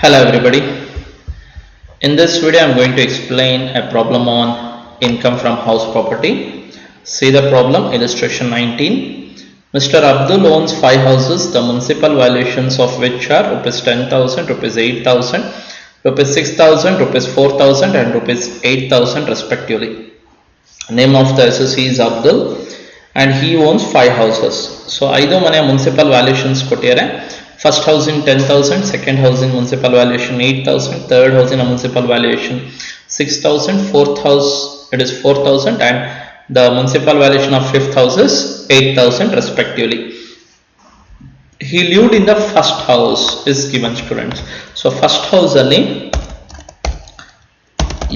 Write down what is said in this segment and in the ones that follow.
Hello everybody. In this video I am going to explain a problem on income from house property. See the problem, illustration 19. Mr. Abdul owns 5 houses, the municipal valuations of which are rupees 10,000, rupees 8,000, rupees 6,000, rupees 4,000 and rupees 8,000 respectively. Name of the assessee is Abdul and he owns 5 houses. So ಐದು ಮನೆಯ municipal valuations ಕೊಟ್ಟಿದ್ದಾರೆ. First house in 10,000, second house in municipal valuation 8,000, third house in a municipal valuation 6,000, fourth house it is 4,000 and the municipal valuation of fifth house is 8,000 respectively. He lived in the first house is given, students. So first house alli,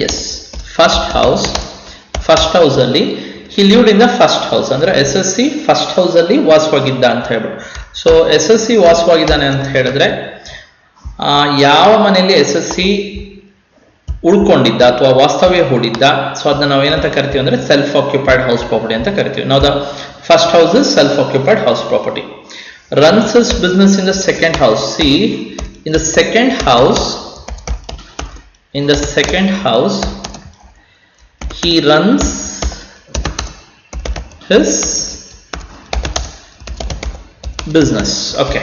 yes, first house alli he lived in the first house ಅಂದ್ರೆ SSC first house ಅಲ್ಲಿ ವಾಸವಾಗಿದ್ದ ಅಂತ ಹೇಳ್ಬಿಟ್ಟು. So SSC ವಾಸವಾಗಿದ್ದಾನೆ ಅಂತ ಹೇಳಿದ್ರೆ ಯಾವ ಮನೆಯಲ್ಲಿ SSC ಉಳ್ಕೊಂಡಿದ್ದ ಅಥವಾ ವಾಸ್ತವ್ಯ ಹೂಡಿದ್ದ, ಸೊ ಅದನ್ನ ನಾವು ಏನಂತ ಕರಿತೀವಿ ಅಂದ್ರೆ ಸೆಲ್ಫ್ ಆಕ್ಯುಪೈಡ್ ಹೌಸ್ ಪ್ರಾಪರ್ಟಿ ಅಂತ ಕರಿತೀವಿ. ನಾವು the first house is self occupied house property. Runs his business in the second house. See, in the second house he runs his business. Okay,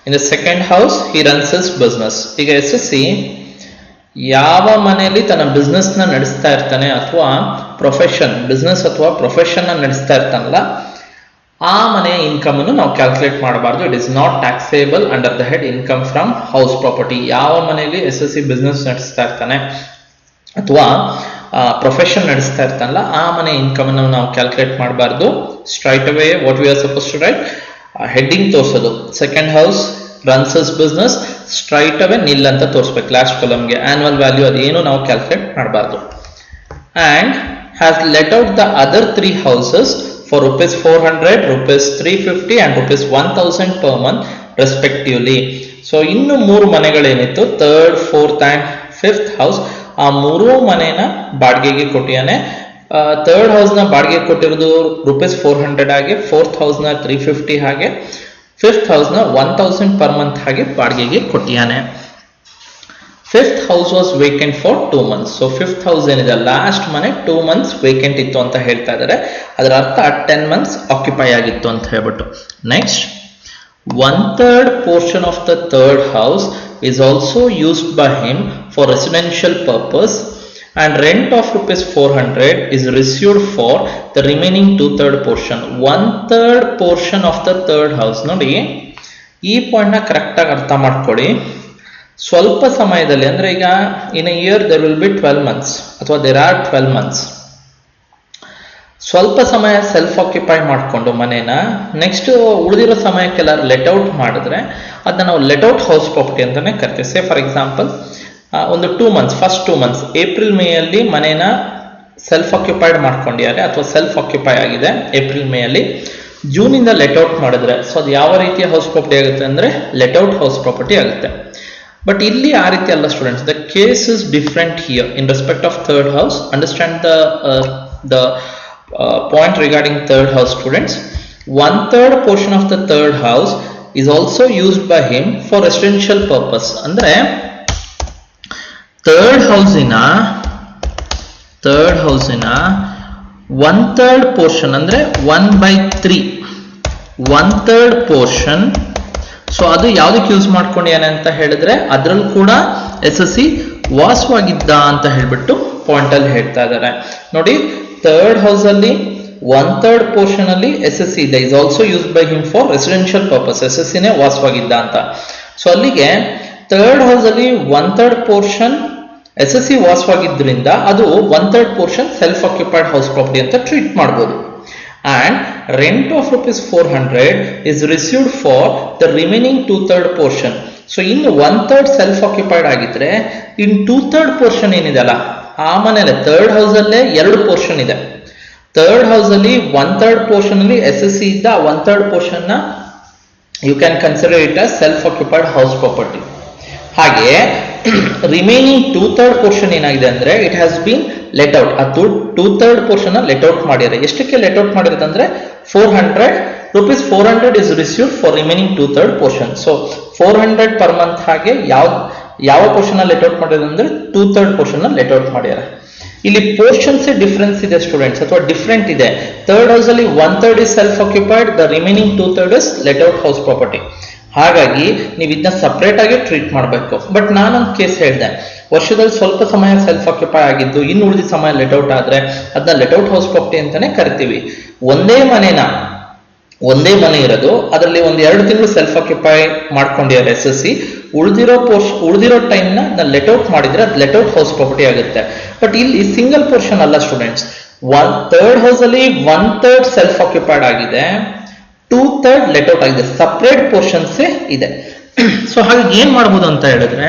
in the second house he runs his business. ಈಗ SSC ಯಾವ ಮನೆಯಲ್ಲಿ ತನ್ನ business ನ ನಡೆಸ್ತಾ ಇರ್ತಾನೆ ಅಥವಾ business ಅಥವಾ profession ನ ನಡೆಸ್ತಾ ಇರ್ತಾನಲ್ಲ, ಆ ಮನೆಯ ಇನ್ಕಮ್ ಅನ್ನು ನಾವು ಕ್ಯಾಲ್ಕುಲೇಟ್ ಮಾಡಬಾರ್ದು. It is not taxable under the head income from house property. ಯಾವ ಮನೆಯಲ್ಲಿ SSC ಬಿಸ್ನೆಸ್ ನಡೆಸ್ತಾ ಇರ್ತಾನೆ ಅಥವಾ ಪ್ರೊಫೆಷನ್ ನಡೆಸ್ತಾ ಇರ್ತಾನಲ್ಲ, ಆ ಮನೆ ಇನ್ಕಮ್ ಅನ್ನು ನಾವು ಕ್ಯಾಲ್ಕುಲೇಟ್ ಮಾಡಬಾರ್ದು. Straight away what we are suppose to write, heading ತೋರಿಸೋದು second house runs his business, straight away nil ಅಂತ ತೋರಿಸ್ಬೇಕು ಲಾಸ್ಟ್ ಕಾಲಮ್ಗೆ. ಆನ್ಯುವಲ್ ವ್ಯಾಲ್ಯೂ ಅದೇನು ನಾವು ಕ್ಯಾಲ್ಕುಲೇಟ್ ಮಾಡಬಾರ್ದು. And has let out the other 3 houses for rupees 400, rupees 350 and rupees 1,000 per month respectively. So ಇನ್ನು 3 ಮನೆಗಳೇನಿತ್ತು, third, fourth and fifth house, ಆ 3 ಮನೆನ ಬಾಡಿಗೆಗೆ ಕೊಟ್ಟಿಯಾನೆ. ಥರ್ಡ್ ಹೌಸ್ ನ ಬಾಡಿಗೆ ಕೊಟ್ಟಿರೋದು rupees 400 ಹಾಗೆ, ಫೋರ್ತ್ ಹೌಸ್ ನ 350 ಹಾಗೆ, ಫಿಫ್ತ್ ಹೌಸ್ ನ 1,000 per month ಹಾಗೆ ಬಾಡಿಗೆಗೆ ಕೊಟ್ಟಿಯಾನೆ. Fifth house was vacant for 2 months. So fifth house ಏನಿದೆ ಲಾಸ್ಟ್ ಮನೆ 2 months ವೇಕೆಂಟ್ ಇತ್ತು ಅಂತ ಹೇಳ್ತಾ ಇದ್ದಾರೆ. ಅದರ ಅರ್ಥ 10 months ಆಕ್ಯುಪೈ ಆಗಿತ್ತು ಅಂತ ಹೇಳ್ಬಿಟ್ಟು. Next, 1/3 portion of the third house is also used by him for residential purpose and rent of rupees 400 is received for the remaining 2/3 portion. 1/3 portion of the third house. ನೋಡಿ, ಈ point ನ correct ಆಗಿ ಅರ್ಥ ಮಾಡ್ಕೊಳ್ಳಿ. ಸ್ವಲ್ಪ ಸಮಯದಲ್ಲಿ ಅಂದ್ರೆ ಈಗ in a year there will be 12 months ಅಥವಾ there are 12 months. ಸ್ವಲ್ಪ ಸಮಯ ಸೆಲ್ಫ್ ಆಕ್ಯುಪೈ ಮಾಡಿಕೊಂಡು ಮನೇನ ನೆಕ್ಸ್ಟ್ ಉಳಿದಿರೋ ಸಮಯಕ್ಕೆಲ್ಲ ಲೆಟ್ ಔಟ್ ಮಾಡಿದ್ರೆ ಅದನ್ನ ನಾವು ಲೆಟ್ ಔಟ್ ಹೌಸ್ ಪ್ರಾಪರ್ಟಿ ಅಂತಾನೆ ಕರಿತೀವಿ. ಸೇ ಫಾರ್ ಎಕ್ಸಾಂಪಲ್ ಒಂದು 2 months, first 2 months April May ಅಲ್ಲಿ ಮನೇನ ಸೆಲ್ಫ್ ಆಕ್ಯುಪೈಡ್ ಮಾಡ್ಕೊಂಡಿದ್ದಾರೆ ಅಥವಾ ಸೆಲ್ಫ್ ಆಕ್ಯುಪೈ ಆಗಿದೆ ಏಪ್ರಿಲ್ ಮೇ ಅಲ್ಲಿ. ಜೂನ್ ಇಂದ ಲೆಟ್ ಔಟ್ ಮಾಡಿದ್ರೆ ಸೊ ಅದು ಯಾವ ರೀತಿಯ ಹೌಸ್ ಪ್ರಾಪರ್ಟಿ ಆಗುತ್ತೆ ಅಂದ್ರೆ ಲೆಟ್ ಔಟ್ ಹೌಸ್ ಪ್ರಾಪರ್ಟಿ ಆಗುತ್ತೆ. ಬಟ್ ಇಲ್ಲಿ ಆ ರೀತಿ ಅಲ್ಲ students, the case is different here in respect of third house. Understand the point regarding third house, students. 1/3 portion of the third house is also used by him for residential purpose. ಅಂದ್ರೆ third house in 1/3 portion ಅಂದ್ರೆ 1/3 1/3 portion. So ಅದು ಯಾವ್ದಕ್ಕೆ use ಮಾಡ್ಕೊಂಡಿಯಾನೆ ಅಂತ ಹೇಳಿದ್ರೆ ಅದ್ರಲ್ಲಿ ಕೂಡ SSC ವಾಸವಾಗಿದ್ದ ಅಂತ ಹೇಳ್ಬಿಟ್ಟು ಪಾಯಿಂಟ್ ಅಲ್ಲಿ ಹೇಳ್ತಾ ಇದ್ದಾರೆ. ನೋಡಿ, ಥರ್ಡ್ ಹೌಸ್ ಅಲ್ಲಿ 1/3 portion ಅಲ್ಲಿ SSC ಇದೆ, is also used by him for residential purpose. SSC ನೇ ವಾಸವಾಗಿದ್ದ ಅಂತ. ಸೊ ಅಲ್ಲಿಗೆ ಥರ್ಡ್ ಹೌಸ್ ಅಲ್ಲಿ 1/3 portion SSC ವಾಸವಾಗಿದ್ರಿಂದ ಅದು 1/3 portion self occupied house property ಅಂತ ಟ್ರೀಟ್ ಮಾಡಬಹುದು. And rent of rupees 400 is received for the remaining 2/3 portion. So ಇನ್ನು 1/3 self occupied ಆಗಿದ್ರೆ ಇನ್ 2/3 portion ಏನಿದೆಲ್ಲ ಆ ಮನೇಲೆ ಥರ್ಡ್ ಹೌಸ್ ಅಲ್ಲೇ 2 ಪೋರ್ಷನ್ ಇದೆ. ಥರ್ಡ್ ಹೌಸ್ ಅಲ್ಲಿ 1/3 portion ಅಲ್ಲಿ SSC ಇದ್ದ 1/3 portion ನ you can consider it as self occupied house property. ಹಾಗೆ ರಿಮೈನಿಂಗ್ 2/3 portion ಏನಾಗಿದೆ ಅಂದ್ರೆ it has been let out. ಆ 2/3 portion ನ ಲೆಟ್ ಔಟ್ ಮಾಡಿದ್ದಾರೆ. ಎಷ್ಟಕ್ಕೆ ಲೆಟ್ ಔಟ್ ಮಾಡಿರೋದಂದ್ರೆ 400 rupees 400 is received for remaining 2/3 portion. So 400 per month ಹಾಗೆ ಯಾವ ಯಾವ ಪೋರ್ಷನ್ ಲೆಟ್ ಔಟ್ ಮಾಡಿದ್ರೆ ಅಂದ್ರೆ 2/3 ಪೋರ್ಷನ್ ಲೆಟ್ ಔಟ್ ಮಾಡ್ಯಾರ. ಇಲ್ಲಿ ಪೋರ್ಷನ್ಸ್ ಡಿಫರೆನ್ಸ್ ಇದೆ ಸ್ಟೂಡೆಂಟ್ಸ್, ಅಥವಾ ಡಿಫರೆಂಟ್ ಇದೆ. ಥರ್ಡ್ ಹೌಸ್ ಅಲ್ಲಿ 1/3 is self occupied, the remaining 2/3 is let out house property. ಹಾಗಾಗಿ ನೀವು ಇದನ್ನ ಸಪರೇಟ್ ಆಗಿ ಟ್ರೀಟ್ ಮಾಡಬೇಕು. ಬಟ್ ನಾನೊಂದು ಕೇಸ್ ಹೇಳಿದೆ, ವರ್ಷದಲ್ಲಿ ಸ್ವಲ್ಪ ಸಮಯ ಸೆಲ್ಫ್ ಆಕ್ಯುಪೈ ಆಗಿದ್ದು ಇನ್ನು ಉಳಿದ ಸಮಯ ಲೆಟ್ ಔಟ್ ಆದ್ರೆ ಅದನ್ನ ಲೆಟ್ ಔಟ್ ಹೌಸ್ ಪ್ರಾಪರ್ಟಿ ಅಂತಾನೆ ಕರಿತೀವಿ. ಒಂದೇ ಮನೆ ಇರೋದು, ಅದರಲ್ಲಿ 1-2 ತಿಂಗಳು ಸೆಲ್ಫ್ ಆಕ್ಯುಪೈ ಮಾಡ್ಕೊಂಡಿದ್ದಾರೆ SSC, ಉಳಿದಿರೋ ಟೈಮ್ ನ ಲೆಟ್ ಔಟ್ ಮಾಡಿದ್ರೆ ಅದು ಲೆಟ್ ಔಟ್ ಹೌಸ್ ಪ್ರಾಪರ್ಟಿ ಆಗುತ್ತೆ. ಬಟ್ ಇಲ್ಲಿ ಸಿಂಗಲ್ ಪೋರ್ಷನ್ ಅಲ್ಲ ಸ್ಟೂಡೆಂಟ್ಸ್, ಥರ್ಡ್ ಹೌಸ್ ಅಲ್ಲಿ 1/3 ಸೆಲ್ಫ್ ಆಕ್ಯುಪೈಡ್ ಆಗಿದೆ, 2/3 ಲೆಟ್ ಔಟ್ ಆಗಿದೆ, ಸಪರೇಟ್ ಪೋರ್ಷನ್ಸ್ ಇದೆ. ಸೊ ಹಾಗಾಗಿ ಏನ್ ಮಾಡ್ಬೋದು ಅಂತ ಹೇಳಿದ್ರೆ,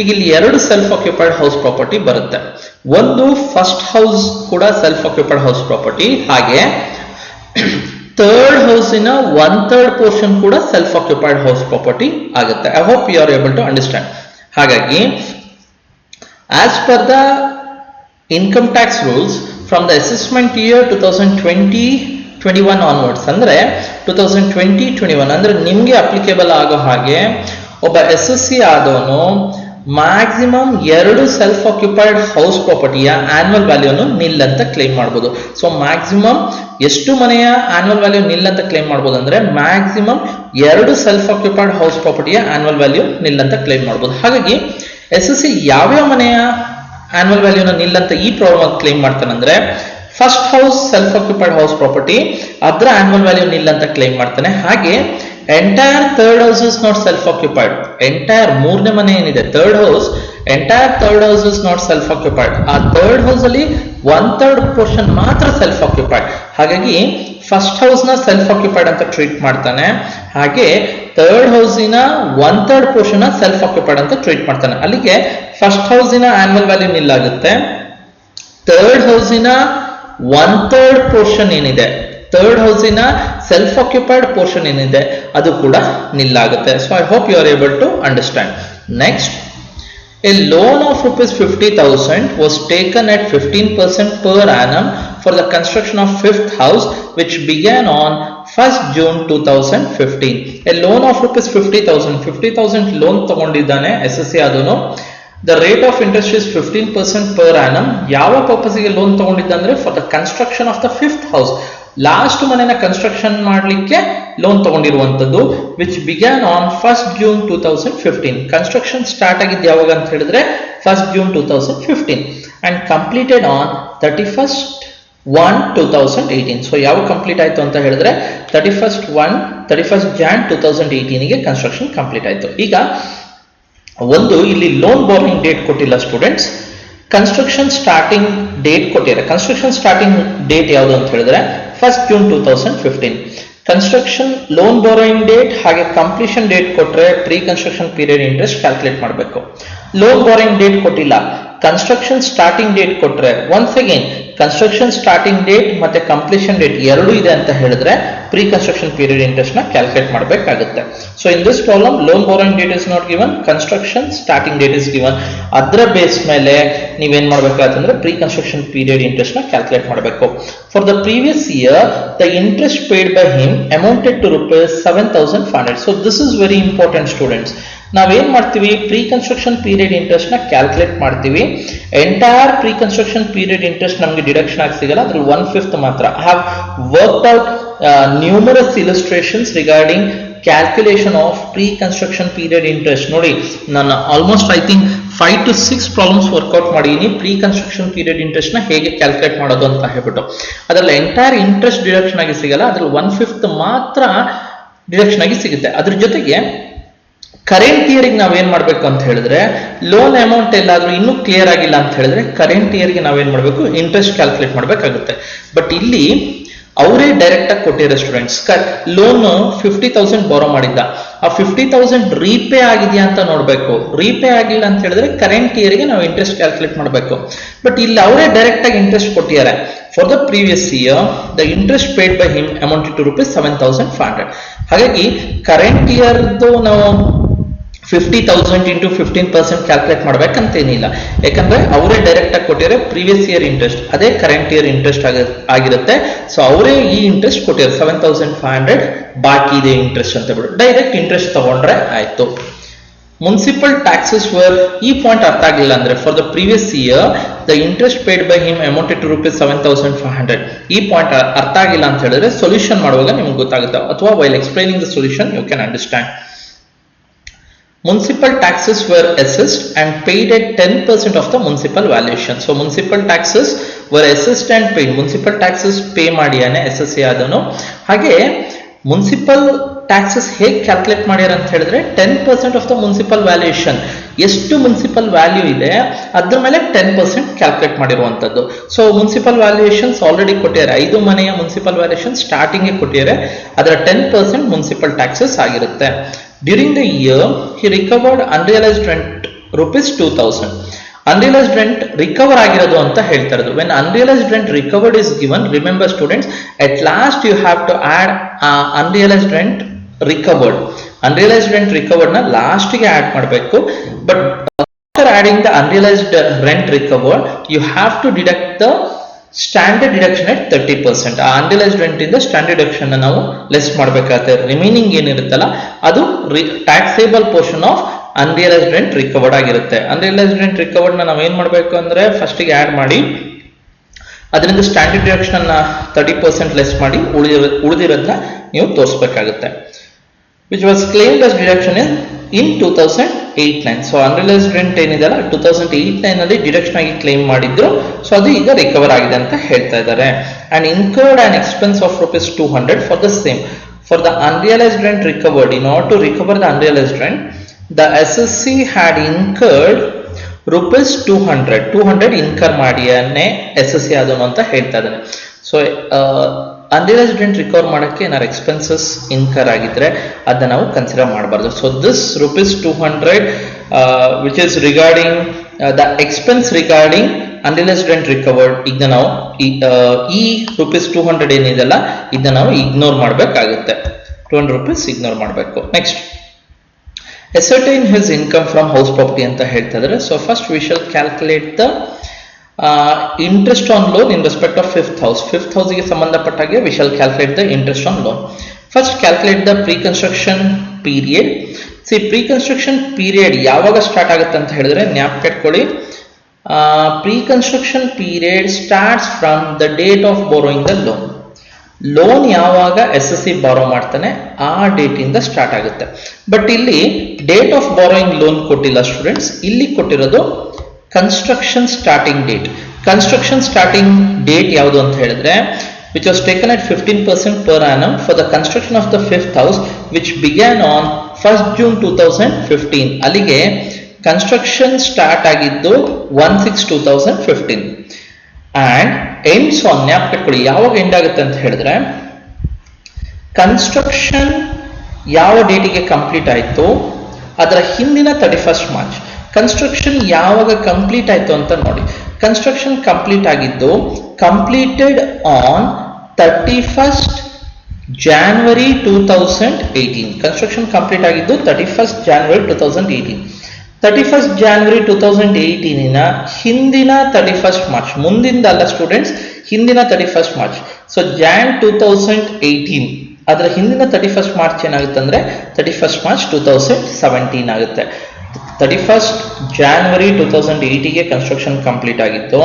ಈಗ ಇಲ್ಲಿ 2 ಸೆಲ್ಫ್ ಆಕ್ಯುಪೈಡ್ ಹೌಸ್ ಪ್ರಾಪರ್ಟಿ ಬರುತ್ತೆ. ಒಂದು ಫಸ್ಟ್ ಹೌಸ್ ಕೂಡ ಸೆಲ್ಫ್ ಆಕ್ಯುಪೈಡ್ ಹೌಸ್ ಪ್ರಾಪರ್ಟಿ, ಹಾಗೆ ಥರ್ಡ್ ಹೌಸಿನ 1/3 ಪೋರ್ಷನ್ ಕೂಡ ಸೆಲ್ಫ್ ಆಕ್ಯುಪೈಡ್ ಹೌಸ್ ಪ್ರಾಪರ್ಟಿ ಆಗುತ್ತೆ. I hope you are able to understand. ಹಾಗಾಗಿ as per the income tax rules from the assessment year 2020-21 onwards, ಅಂದ್ರೆ 2020-21 ಅಂದ್ರೆ ನಿಮ್ಗೆ ಅಪ್ಲಿಕೇಬಲ್ ಆಗೋ ಹಾಗೆ ಒಬ್ಬ SSC ಆದವನು ಮ್ಯಾಕ್ಸಿಮಮ್ 2 ಸೆಲ್ಫ್ ಆಕ್ಯುಪೈಡ್ ಹೌಸ್ ಪ್ರಾಪರ್ಟಿಯ ಆನ್ಯುವಲ್ ವ್ಯಾಲ್ಯೂನು ನಿಲ್ ಅಂತ ಕ್ಲೈಮ್ ಮಾಡಬಹುದು. ಸೊ ಮ್ಯಾಕ್ಸಿಮಮ್ ಎಷ್ಟು ಮನೆಯ ಆನ್ಯುವಲ್ ವ್ಯಾಲ್ಯೂ ನಿಲ್ ಅಂತ ಕ್ಲೈಮ್ ಮಾಡಬಹುದು ಅಂದ್ರೆ ಮ್ಯಾಕ್ಸಿಮಮ್ 2 ಸೆಲ್ಫ್ ಆಕ್ಯುಪೈಡ್ ಹೌಸ್ ಪ್ರಾಪರ್ಟಿಯ ಆನ್ಯುವಲ್ ವ್ಯಾಲ್ಯೂ ನಿಲ್ ಅಂತ ಕ್ಲೈಮ್ ಮಾಡಬಹುದು. ಹಾಗಾಗಿ SSC ಯಾವ್ಯಾವ ಮನೆಯ ಆನ್ಯುವಲ್ ವ್ಯಾಲ್ಯೂನ ನಿಲ್ ಅಂತ ಈ ಪ್ರಾಬ್ಲಮ್ ಕ್ಲೈಮ್ ಮಾಡ್ತಾನೆ ಅಂದ್ರೆ, first house self occupied house property ಅದರ ಆನ್ಯುವಲ್ ವ್ಯಾಲ್ಯೂ ನಿಲ್ ಅಂತ ಕ್ಲೈಮ್ ಮಾಡ್ತಾನೆ. ಹಾಗೆ entire third house is not self occupied, entire ಮೂರನೇ ಮನೆ ಏನಿದೆ third house, entire third house is not self occupied, ಆ ಥರ್ಡ್ ಹೌಸ್ ಅಲ್ಲಿ 1/3 ಪೋರ್ಷನ್ ಮಾತ್ರ ಸೆಲ್ಫ್ ಆಕ್ಯುಪೈಡ್. ಹಾಗಾಗಿ ಫಸ್ಟ್ ಹೌಸ್ ನ ಸೆಲ್ಫ್ ಆಕ್ಯುಪೈಡ್ ಅಂತ ಟ್ರೀಟ್ ಮಾಡ್ತಾನೆ, ಹಾಗೆ ಥರ್ಡ್ ಹೌಸಿನ 1/3 ಪೋರ್ಷನ್ ಸೆಲ್ಫ್ ಆಕ್ಯುಪೈಡ್ ಅಂತ ಟ್ರೀಟ್ ಮಾಡ್ತಾನೆ. ಅಲ್ಲಿಗೆ ಫಸ್ಟ್ ಹೌಸಿನ ಆನ್ಯುವಲ್ ವ್ಯಾಲ್ಯೂ ನಿಲ್ ಆಗುತ್ತೆ, ಥರ್ಡ್ ಹೌಸಿನ 1/3 ಪೋರ್ಷನ್ ಏನಿದೆ, ಥರ್ಡ್ ಹೌಸಿನ ಸೆಲ್ಫ್ ಆಕ್ಯುಪೈಡ್ ಪೋರ್ಷನ್ ಏನಿದೆ ಅದು ಕೂಡ ನಿಲ್ ಆಗುತ್ತೆ. So I hope you are able to understand. Next, a loan of rupees 50,000 was taken at 15% per annum for the construction of fifth house which began on 1st June 2015. A loan of rupees 50,000 loan ತಗೊಂಡಿದ್ದಾನೆ SSC ಆದನು. The rate of interest is 15% per annum. ಯಾವ purpose ಗೆ loan ತಗೊಂಡಿದ್ದ ಅಂದ್ರೆ for the construction of the fifth house, last ಮನೆನ construction ಮಾಡ್ಲಿಕ್ಕೆ loan ತಗೊಂಡಿರುವಂತದ್ದು. Which began on 1st June 2015. Construction start ಆಗಿದ್ದು ಯಾವಾಗ ಅಂತ ಹೇಳಿದ್ರೆ 1st June 2015 and completed on 31st 1 2018. So ಯಾವಾಗ ಕಂಪ್ಲೀಟ್ ಆಯ್ತು ಅಂತ ಹೇಳಿದ್ರೆ 31st Jan 2018 ಗೆ ಕನ್ಸ್ಟ್ರಕ್ಷನ್ ಕಂಪ್ಲೀಟ್ ಆಯ್ತು. ಈಗ ಒಂದು ಇಲ್ಲಿ ಲೋನ್ ಬಾರೋಯಿಂಗ್ ಡೇಟ್ ಕೊಟ್ಟಿಲ್ಲ ಸ್ಟೂಡೆಂಟ್ಸ್, ಕನ್ಸ್ಟ್ರಕ್ಷನ್ ಸ್ಟಾರ್ಟಿಂಗ್ ಡೇಟ್ ಕೊಟ್ಟಿದ್ದಾರೆ. ಕನ್ಸ್ಟ್ರಕ್ಷನ್ ಸ್ಟಾರ್ಟಿಂಗ್ ಡೇಟ್ ಯಾವುದು ಅಂತ ಹೇಳಿದ್ರೆ 1st June 2015. Construction loan borrowing date ಹಾಗೆ ಕಂಪ್ಲೀಷನ್ ಡೇಟ್ ಕೊಟ್ರೆ pre construction period interest calculate ಮಾಡಬೇಕು. ಲೋನ್ ಬಾರೋಯಿಂಗ್ ಡೇಟ್ ಕೊಟ್ಟಿಲ್ಲ, ಕನ್ಸ್ಟ್ರಕ್ಷನ್ ಸ್ಟಾರ್ಟಿಂಗ್ ಡೇಟ್ ಕೊಟ್ರೆ once again construction starting date ಮತ್ತೆ ಕಂಪ್ಲೀಷನ್ ಡೇಟ್ ಎರಡೂ ಇದೆ ಅಂತ ಹೇಳಿದ್ರೆ ಪ್ರೀ ಕನ್ಸ್ಟ್ರಕ್ಷನ್ ಪೀರಿಯಡ್ ಇಂಟ್ರೆಸ್ಟ್ ನ ಕ್ಯಾಲ್ಕುಲೇಟ್ ಮಾಡಬೇಕಾಗುತ್ತೆ. So in this problem loan borrowing date is not given, construction starting date is given. ಅದರ ಬೇಸ್ ಮೇಲೆ ನೀವೇನ್ ಮಾಡ್ಬೇಕಾಗತ್ತಂದ್ರೆ ಪ್ರೀ ಕನ್ಸ್ಟ್ರಕ್ಷನ್ ಪೀರಿಯಡ್ ಇಂಟ್ರೆಸ್ಟ್ ನ ಕ್ಯಾಲ್ಕುಲೇಟ್ ಮಾಡಬೇಕು. For the previous year the interest paid by him amounted to rupees 7,500. So this is very important students. ನಾವೇನ್ ಮಾಡ್ತೀವಿ, pre construction period interest ನ calculate ಮಾಡ್ತೀವಿ. Entire pre construction period interest ನಮಗೆ deduction ಆಗಿ ಸಿಗಲ್ಲ, ಅದ್ರಲ್ಲಿ 1/5 ಮಾತ್ರ. I have worked out numerous illustrations regarding calculation of pre construction period interest. ನೋಡಿ, ನಾನು almost I think 5 to 6 problems work out ಮಾಡಿದೀನಿ ಪ್ರೀ ಕನ್ಸ್ಟ್ರಕ್ಷನ್ ಪೀರಿಯಡ್ ಇಂಟ್ರೆಸ್ಟ್ ನ ಹೇಗೆ ಕ್ಯಾಲ್ಕುಲೇಟ್ ಮಾಡೋದು ಅಂತ ಹೇಳ್ಬಿಟ್ಟು. ಅದ್ರಲ್ಲಿ ಎಂಟೈರ್ ಇಂಟ್ರೆಸ್ಟ್ ಡಿಡಕ್ಷನ್ ಆಗಿ ಸಿಗಲ್ಲ, ಅದ್ರಲ್ಲಿ 1/5 ಮಾತ್ರ ಡಿಡಕ್ಷನ್ ಆಗಿ ಸಿಗುತ್ತೆ. ಅದ್ರ ಜೊತೆಗೆ ಕರೆಂಟ್ ಇಯರ್ಗೆ ನಾವೇನ್ ಮಾಡ್ಬೇಕು ಅಂತ ಹೇಳಿದ್ರೆ, ಲೋನ್ ಅಮೌಂಟ್ ಎಲ್ಲಾದ್ರೂ ಇನ್ನೂ ಕ್ಲಿಯರ್ ಆಗಿಲ್ಲ ಅಂತ ಹೇಳಿದ್ರೆ ಕರೆಂಟ್ ಇಯರ್ಗೆ ನಾವೇನ್ ಮಾಡ್ಬೇಕು, ಇಂಟ್ರೆಸ್ಟ್ ಕ್ಯಾಲ್ಕುಲೇಟ್ ಮಾಡ್ಬೇಕಾಗುತ್ತೆ. ಬಟ್ ಇಲ್ಲಿ ಅವರೇ ಡೈರೆಕ್ಟ್ ಆಗಿ ಕೊಟ್ಟಿರೋ ಸ್ಟೂಡೆಂಟ್ಸ್, ಲೋನ್ 50,000 ಬಾರೋ ಮಾಡಿದ್ದ, ಆ 50,000 ರೀಪೇ ಆಗಿದೆಯಾ ಅಂತ ನೋಡ್ಬೇಕು. ರೀಪೇ ಆಗಿಲ್ಲ ಅಂತ ಹೇಳಿದ್ರೆ ಕರೆಂಟ್ ಇಯರ್ಗೆ ನಾವು ಇಂಟ್ರೆಸ್ಟ್ ಕ್ಯಾಲ್ಕುಲೇಟ್ ಮಾಡಬೇಕು. ಬಟ್ ಇಲ್ಲಿ ಅವರೇ ಡೈರೆಕ್ಟ್ ಆಗಿ ಇಂಟ್ರೆಸ್ಟ್ ಕೊಟ್ಟಿದ್ದಾರೆ. For the previous year the interest paid by him amounted to rupees 7,500. ಹಾಗಾಗಿ ಕರೆಂಟ್ ಇಯರ್ದು ನಾವು 50,000 into 15% ಕ್ಯಾಲ್ಕುಲೇಟ್ ಮಾಡ್ಬೇಕಂತೇನಿಲ್ಲ, ಯಾಕಂದ್ರೆ ಅವರೇ ಡೈರೆಕ್ಟ್ ಆಗಿ ಕೊಟ್ಟಿರೋ ಪ್ರೀವಿಯಸ್ ಇಯರ್ ಇಂಟ್ರೆಸ್ಟ್ ಅದೇ ಕರೆಂಟ್ ಇಯರ್ ಇಂಟ್ರೆಸ್ಟ್ ಆಗಿರುತ್ತೆ. ಸೊ ಅವರೇ ಈ ಇಂಟ್ರೆಸ್ಟ್ ಕೊಟ್ಟಿರೋ 7,500 ಬಾಕಿ ಇದೆ ಇಂಟ್ರೆಸ್ಟ್ ಅಂತ ಬಿಟ್ಟು ಡೈರೆಕ್ಟ್ ಇಂಟ್ರೆಸ್ಟ್ ತಗೊಂಡ್ರೆ ಆಯ್ತು. ಮುನ್ಸಿಪಲ್ ಟ್ಯಾಕ್ಸಸ್ ವರ್, ಈ ಪಾಯಿಂಟ್ ಅರ್ಥ ಆಗಿಲ್ಲ ಅಂದ್ರೆ, for the previous year the interest paid by him amounted to ₹7,500. ಈ ಪಾಯಿಂಟ್ ಅರ್ಥ ಆಗಿಲ್ಲ ಅಂತ ಹೇಳಿದ್ರೆ ಸೊಲ್ಯೂಷನ್ ಮಾಡುವಾಗ ನಿಮ್ಗೆ ಗೊತ್ತಾಗುತ್ತೆ, ಅಥವಾ while explaining the solution you can understand. Municipal taxes were assessed and paid at 10% of the municipal valuation. So municipal taxes were assessed and paid. Municipal taxes pay ಮಾಡಿಯಾನೆ SSC ಆದನು. ಹಾಗೆ municipal taxes ಹೇಗೆ calculate ಮಾಡ್ಯಾರ ಅಂತ ಹೇಳಿದ್ರೆ 10% of the municipal valuation, ಎಷ್ಟು municipal value ಇದೆ ಅದ್ರ ಮೇಲೆ 10% calculate ಮಾಡಿರುವಂತದ್ದು. ಸೊ ಮುನ್ಸಿಪಲ್ ವ್ಯಾಲ್ಯೂಯೇಷನ್ಸ್ ಆಲ್ರೆಡಿ ಕೊಟ್ಟಿದ್ದಾರೆ, 5 ಮನೆಯ ಮುನ್ಸಿಪಲ್ ವ್ಯಾಲ್ಯೂಯೇಷನ್ ಸ್ಟಾರ್ಟಿಂಗ್ ಕೊಟ್ಟಿದ್ದಾರೆ, ಅದರ 10% ಮುನ್ಸಿಪಲ್ ಟ್ಯಾಕ್ಸಸ್ ಆಗಿರುತ್ತೆ. During the year, he recovered unrealized rent ₹2,000. Unrealized rent recover ಆಗಿರೋದು ಅಂತ ಹೇಳ್ತಾ ಇರೋದು. When unrealized rent recovered is given, remember students, at last you have to add unrealized rent recovered. Unrealized rent recovered ನ last ಗೆ add ಮಾಡಬೇಕು. But after adding the unrealized rent recovered, you have to deduct the standard deduction at 30%. ಆ unrealised rent ಇಂದ standard deduction ನಾವು less ಮಾಡಬೇಕಾಗುತ್ತೆ. Remaining ಏನಿರುತ್ತಲ್ಲ ಅದು taxable portion of unrealised rent recovered ಆಗಿರುತ್ತೆ. Unrealised rent recovered ನ ನಾವು ಏನ್ ಮಾಡಬೇಕು ಅಂದ್ರೆ ಫಸ್ಟ್ ಗೆ ಆಡ್ ಮಾಡಿ ಅದರಿಂದ ಸ್ಟ್ಯಾಂಡರ್ಡ್ ಡಿಡಕ್ಷನ್ ಅನ್ನ 30% ಲೆಸ್ ಮಾಡಿ ಉಳಿದಿರೋದನ್ನ ನೀವು ತೋರಿಸಬೇಕಾಗುತ್ತೆ. which was claimed as deduction in 2008-9. So unrealised rent ಏನಿದೆಲ್ಲ 2008-9 ಅಲ್ಲಿ ಡಿಡಕ್ಷನ್ ಆಗಿ ಕ್ಲೈಮ್ ಮಾಡಿದ್ರು, ಸೊ ಅದು ಈಗ ರಿಕವರ್ ಆಗಿದೆ ಅಂತ ಹೇಳ್ತಾ ಇದ್ದಾರೆ. And incurred an expense of ₹200 for the same. For the unrealized rent recovered, in order to recover the unrealized rent, the SSC had incurred ₹200 incur ಮಾಡಿಯನ್ನೇ SSC ಅದನ್ನು ಅಂತ ಹೇಳ್ತಾ ಇದ್ದಾನೆ. ಸೊ ಅನ್ರಿಯಲೈಸ್ಡ್ ರೆಂಟ್ ರಿಕವರ್ ಮಾಡೋಕ್ಕೆ ಏನಾದ್ರು ಎಕ್ಸ್ಪೆನ್ಸಸ್ ಇನ್ಕರ್ ಆಗಿದ್ರೆ ಅದನ್ನ ನಾವು ಕನ್ಸಿಡರ್ ಮಾಡಬಾರ್ದು. So this ₹200 which is regarding the expense regarding unrealised rent recovered, ಈಗ ನಾವು ಈ ₹200 ಏನಿದೆಲ್ಲ ಇದನ್ನ ನಾವು ಇಗ್ನೋರ್ ಮಾಡಬೇಕಾಗುತ್ತೆ. ₹200 ಇಗ್ನೋರ್ ಮಾಡಬೇಕು. Next, ascertain his income from house property ಅಂತ ಹೇಳ್ತಾ ಇದ್ದಾರೆ. So first we shall calculate the interest on loan in respect of fifth house. Fifth house ಗೆ ಸಂಬಂಧಪಟ್ಟಾಗೆ we shall calculate the interest on loan. First calculate the pre-construction period. See, pre-construction period ಯಾವಾಗ start ಆಗುತ್ತೆ ಅಂತ ಹೇಳಿದ್ರೆ ಜ್ಞಾಪಕ ಇಟ್ಕೊಳ್ಳಿ, pre-construction period starts from the date of borrowing the loan. Loan ಯಾವಾಗ SSC ಬಾರೋ ಮಾಡ್ತಾನೆ ಆ ಡೇಟ್ ಇಂದ ಸ್ಟಾರ್ಟ್ ಆಗುತ್ತೆ. ಬಟ್ ಇಲ್ಲಿ ಡೇಟ್ ಆಫ್ ಬಾರೋಯಿಂಗ್ ಲೋನ್ ಕೊಟ್ಟಿಲ್ಲ ಸ್ಟೂಡೆಂಟ್ಸ್, ಇಲ್ಲಿ ಕೊಟ್ಟಿರೋದು construction starting date. Construction starting date ಯಾವುದು ಅಂತ ಹೇಳಿದ್ರೆ which was taken at 15% per annum for the construction of the fifth house which began on 1st June 2015. ಅಲ್ಲಿಗೆ construction start ಆಗಿದ್ದು 1/6/2015 and ends on, ಜ್ಞಾಪಕ ಇಟ್ಕೊಳ್ಳಿ ಯಾವಾಗ ಎಂಡ್ ಆಗುತ್ತೆ ಅಂತ ಹೇಳಿದ್ರೆ ಕನ್ಸ್ಟ್ರಕ್ಷನ್ ಯಾವ ಡೇಟಿಗೆ ಕಂಪ್ಲೀಟ್ ಆಯಿತು ಅದರ ಹಿಂದಿನ 31st ಮಾರ್ಚ್. ಕನ್ಸ್ಟ್ರಕ್ಷನ್ ಯಾವಾಗ ಕಂಪ್ಲೀಟ್ ಆಯ್ತು ಅಂತ ನೋಡಿ, ಕನ್ಸ್ಟ್ರಕ್ಷನ್ ಕಂಪ್ಲೀಟ್ ಆಗಿದ್ದು completed on 31st January 2018. Construction complete ಆಗಿದ್ದು 31st January 2018. 31st January 2018 ಹಿಂದಿನ 31st ಮಾರ್ಚ್, ಮುಂದಿಂದ ಅಲ್ಲ ಸ್ಟೂಡೆಂಟ್ಸ್, ಹಿಂದಿನ 31st ಮಾರ್ಚ್. ಸೊ Jan 2018 ಅದರ ಹಿಂದಿನ 31st ಮಾರ್ಚ್ ಏನಾಗುತ್ತೆ ಅಂದ್ರೆ 31st March 2017 ಆಗುತ್ತೆ. 31st January 2018 ಗೆ ಕನ್ಸ್ಟ್ರಕ್ಷನ್ ಕಂಪ್ಲೀಟ್ ಆಗಿತ್ತು,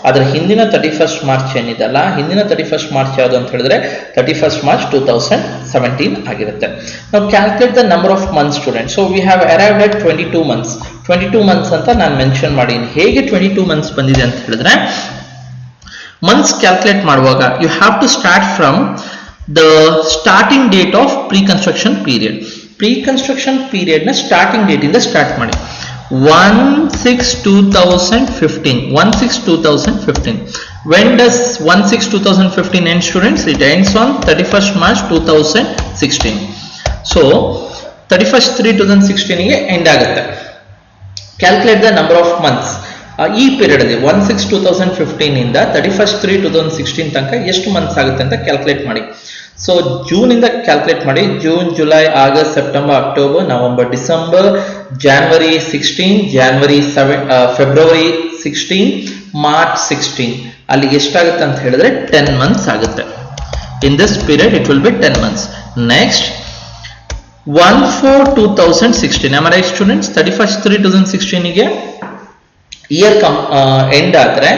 ಅದರ ಹಿಂದಿನ 31st ಮಾರ್ಚ್ ಏನಿದೆಲ್ಲ, ಹಿಂದಿನ 31st ಮಾರ್ಚ್ ಯಾವುದು ಅಂತ ಹೇಳಿದ್ರೆ 31st March 2017 ಆಗಿರುತ್ತೆ. ನಾವು calculate the number of months student. So we have arrived at 22 months. 22 months ಅಂತ ನಾನು ಮೆನ್ಷನ್ ಮಾಡೀನಿ. ಹೇಗೆ 22 ಮಂತ್ಸ್ ಬಂದಿದೆ ಅಂತ ಹೇಳಿದ್ರೆ, ಮಂತ್ಸ್ ಕ್ಯಾಲ್ಕುಲೇಟ್ ಮಾಡುವಾಗ you have to start from the starting date of pre construction period. Pre construction period ನ starting date ಇಂದ ಸ್ಟಾರ್ಟ್ ಮಾಡಿ. 1/6/2015. 1/6/2015. When does 1/6/2015 end, students? It ends on 31st March 2016. So 31st 3/2016 ಗೆ end ಆಗುತ್ತೆ. Calculate the number of months. ಈ period ಅಲ್ಲಿ 1/6/2015 ಇಂದ 31st 3/2016 ತನಕ ಎಷ್ಟು ಮಂತ್ಸ್ ಆಗುತ್ತೆ ಅಂತ ಕ್ಯಾಲ್ಕುಲೇಟ್ ಮಾಡಿ. ಸೊ ಜೂನ್ ಇಂದ ಕ್ಯಾಲ್ಕುಲೇಟ್ ಮಾಡಿ. June, July, August, September, October, November, December, January 16, January 7, February 16, March 16. ಅಲ್ಲಿ ಎಷ್ಟಾಗುತ್ತೆ ಅಂತ ಹೇಳಿದ್ರೆ 10 ಮಂತ್ಸ್ ಆಗುತ್ತೆ. In this period it will be 10 months. Next 1/4/2016. Am I right, students? 31/3/2016 ಗೆ ಇಯರ್ ಎಂಡ್ ಆದ್ರೆ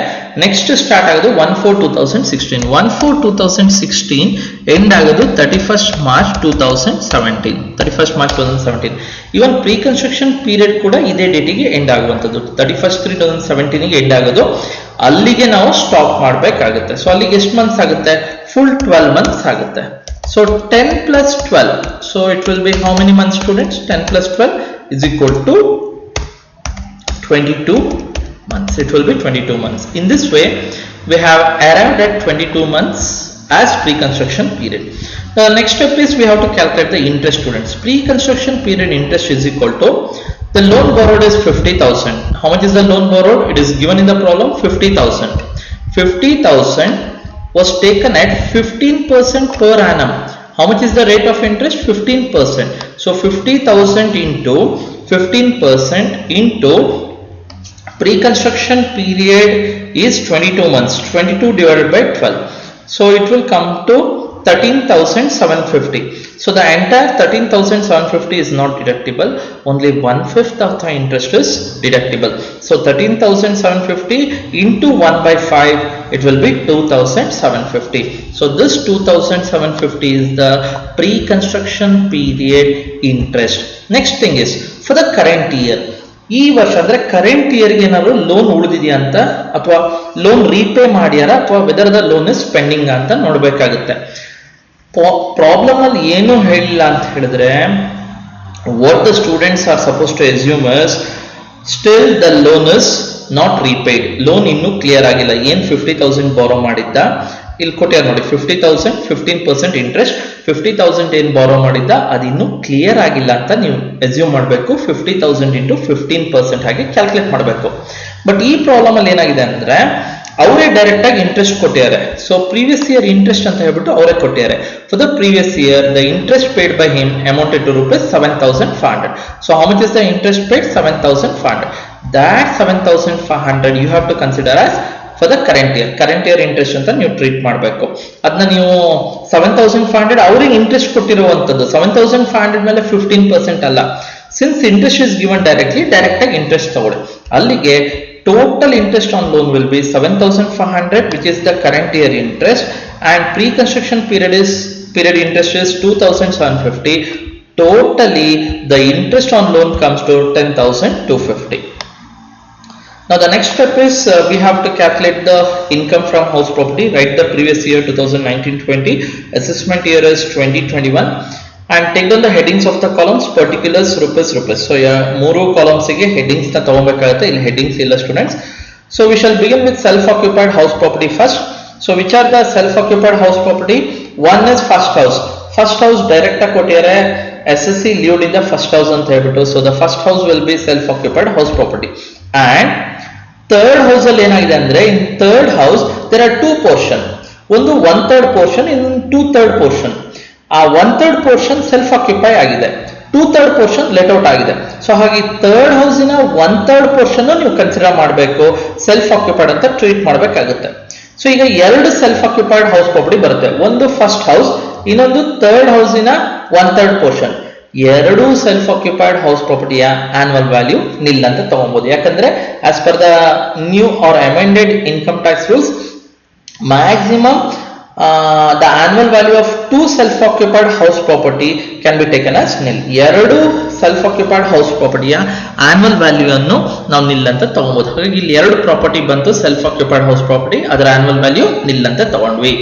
ನೆಕ್ಸ್ಟ್ ಸ್ಟಾರ್ಟ್ ಆಗೋದು 1/4/2016. 1/4/2016 ಎಂಡ್ ಆಗೋದು 31st March 2017. 31st March 2017. ಇವನ್ pre construction period ಕೂಡ ಇದೇ ಡೇಟಿಗೆ ಎಂಡ್ ಆಗುವಂಥದ್ದು. 31/3/2017 ಎಂಡ್ ಆಗೋದು, ಅಲ್ಲಿಗೆ ನಾವು ಸ್ಟಾಪ್ ಮಾಡಬೇಕಾಗುತ್ತೆ. ಸೊ ಅಲ್ಲಿಗೆ ಎಷ್ಟು ಮಂತ್ಸ್ ಆಗುತ್ತೆ? ಫುಲ್ 12 ಮಂತ್ಸ್ ಆಗುತ್ತೆ. So 10 plus 12. So it will be how many months, students? 10 plus 12 is equal to 22 months. It will be 22 months. In this way, we have arrived at 22 months as pre-construction period. The next step is we have to calculate the interest, students. Pre-construction period interest is equal to the loan borrowed is 50,000. How much is the loan borrowed? It is given in the problem 50,000. 50,000 was taken at 15% per annum. How much is the rate of interest? 15%. So 50,000 into 15% into pre-construction period is 22 months. 22 divided by 12. So it will come to 13,750. So the entire 13,750 is not deductible. Only 1/5 of the interest is deductible. So 13,750 into 1/5, it will be 2,750. So this 2,750 is the pre-construction period interest. Next thing is for the current year. ಈ ವರ್ಷ ಅಂದ್ರೆ current ಇಯರ್ಗೆ ಏನಾದ್ರು loan ಉಳಿದಿದೆಯಾ ಅಂತ, ಅಥವಾ loan repay ಮಾಡ್ಯಾರ, ಅಥವಾ whether the loan is pending ಅಂತ ನೋಡ್ಬೇಕಾಗುತ್ತೆ. ಪ್ರಾಬ್ಲಮ್ ಅಲ್ಲಿ ಏನು ಹೇಳಿಲ್ಲ ಅಂತ ಹೇಳಿದ್ರೆ, what the students are suppose to assume is still the loan is not repaid. Loan ಇನ್ನೂ ಕ್ಲಿಯರ್ ಆಗಿಲ್ಲ. ಏನ್ 50,000 ಬಾರೋ ಮಾಡಿದ್ದ, ಇಲ್ಲಿ ಕೊಟ್ಟಿದ್ದಾರೆ ನೋಡಿ 50,000 15% ಇಂಟ್ರೆಸ್ಟ್. 50,000 ಏನ್ ಬಾರೋ ಮಾಡಿದ್ದ ಅದು ಇನ್ನೂ ಕ್ಲಿಯರ್ ಆಗಿಲ್ಲ ಅಂತ ನೀವು ಅಸ್ಯೂಮ್ ಮಾಡಬೇಕು. 50,000 ಇಂಟು 15% ಆಗಿ ಕ್ಯಾಲ್ಕುಲೇಟ್ ಮಾಡಬೇಕು. ಬಟ್ ಈ ಪ್ರಾಬ್ಲಮ್ ಅಲ್ಲಿ ಏನಾಗಿದೆ ಅಂದ್ರೆ ಅವರೇ ಡೈರೆಕ್ಟ್ ಆಗಿ ಇಂಟ್ರೆಸ್ಟ್ ಕೊಟ್ಟಿದ್ದಾರೆ. ಸೊ ಪ್ರೀವಿಯಸ್ ಇಯರ್ ಇಂಟ್ರೆಸ್ಟ್ ಅಂತ ಹೇಳ್ಬಿಟ್ಟು ಅವರೇ ಕೊಟ್ಟಿದ್ದಾರೆ. For the previous year the interest paid by him amounted to rupees 7,500. So how much is the interest paid? 7,500. That 7,500 you have to consider as for the current year interest ಅಂತ ನೀವು treat ಮಾಡಬೇಕು. ಅದನ್ನ ನೀವು 7,500 ಅವ್ರಿಗೆ interest ಕೊಟ್ಟಿರುವಂತದ್ದು 7,500 ಮೇಲೆ 15% ಅಲ್ಲ. Since interest is given direct ಆಗಿ interest ತಗೊಳ್ಳಿ. ಅಲ್ಲಿಗೆ total interest on loan will be 7,500, which is the current year interest, and pre-construction period interest is 2,750. Totally the interest on loan comes to 10,250. Now the next step is we have to calculate the income from house property. Write the previous year 2019-20, assessment year is 2021, and take down the headings of the columns, particulars, rupees. So ಮೂರು columns ಗೆ headings ನ ತಗೋಬೇಕಾಗುತ್ತೆ. ಇಲ್ಲಿ headings ಇಲ್ಲ students. So we shall begin with self-occupied house property first. So which are the self-occupied house property? One is first house. First house direct ಆಗಿ ಕೊಟ್ಟಿದ್ದಾರೆ. SSC lived in the first house ಅಂತ ಹೇಳ್ಬಿಟ್ಟು. So the first house will be self-occupied house property. And third house ಅಲ್ಲಿ ಏನಾಗಿದೆ ಅಂದ್ರೆ, in third house there are two portion. ಒಂದು 1/3 portion, ಇನ್ನೊಂದು 2/3 portion. ಆ 1/3 ಪೋರ್ಷನ್ ಸೆಲ್ಫ್ ಆಕ್ಯುಪೈ ಆಗಿದೆ, 2/3 ಪೋರ್ಷನ್ ಲೆಟ್ ಔಟ್ ಆಗಿದೆ. ಸೊ ಹಾಗೆ ಥರ್ಡ್ ಹೌಸಿನ 1/3 ಪೋರ್ಷನ್ ನೀವು ಕನ್ಸಿಡರ್ ಮಾಡಬೇಕು, ಸೆಲ್ಫ್ ಆಕ್ಯುಪೈಡ್ ಅಂತ ಟ್ರೀಟ್ ಮಾಡಬೇಕಾಗುತ್ತೆ. ಸೊ ಈಗ ಎರಡು ಸೆಲ್ಫ್ ಆಕ್ಯುಪೈಡ್ ಹೌಸ್ ಪ್ರಾಪರ್ಟಿ ಬರುತ್ತೆ. ಒಂದು ಫಸ್ಟ್ ಹೌಸ್, ಇನ್ನೊಂದು ಥರ್ಡ್ ಹೌಸಿನ 1/3 ಪೋರ್ಷನ್. ಎರಡು ಸೆಲ್ಫ್ ಆಕ್ಯುಪೈಡ್ ಹೌಸ್ ಪ್ರಾಪರ್ಟಿಯ ಆನ್ಯುವಲ್ ವ್ಯಾಲ್ಯೂ ನಿಲ್ ಅಂತ ತಗೊಬಹುದು. ಯಾಕಂದ್ರೆ as per the new or amended income tax rules, maximum the annual value of two self occupied house property can be taken as nil. ಎರಡು self occupied house ಪ್ರಾಪರ್ಟಿಯ annual value ಅನ್ನು ನಾವು ನಿಲ್ ಅಂತ ತಗೊಬಹುದು. ಹಾಗಾಗಿ ಇಲ್ಲಿ ಎರಡು ಪ್ರಾಪರ್ಟಿ ಬಂತು, ಸೆಲ್ಫ್ ಆಕ್ಯುಪೈಡ್ ಹೌಸ್ ಪ್ರಾಪರ್ಟಿ, ಅದರ ಆನ್ಯುವಲ್ ವ್ಯಾಲ್ಯೂ ನಿಲ್ ಅಂತ ತಗೊಂಡ್ವಿ.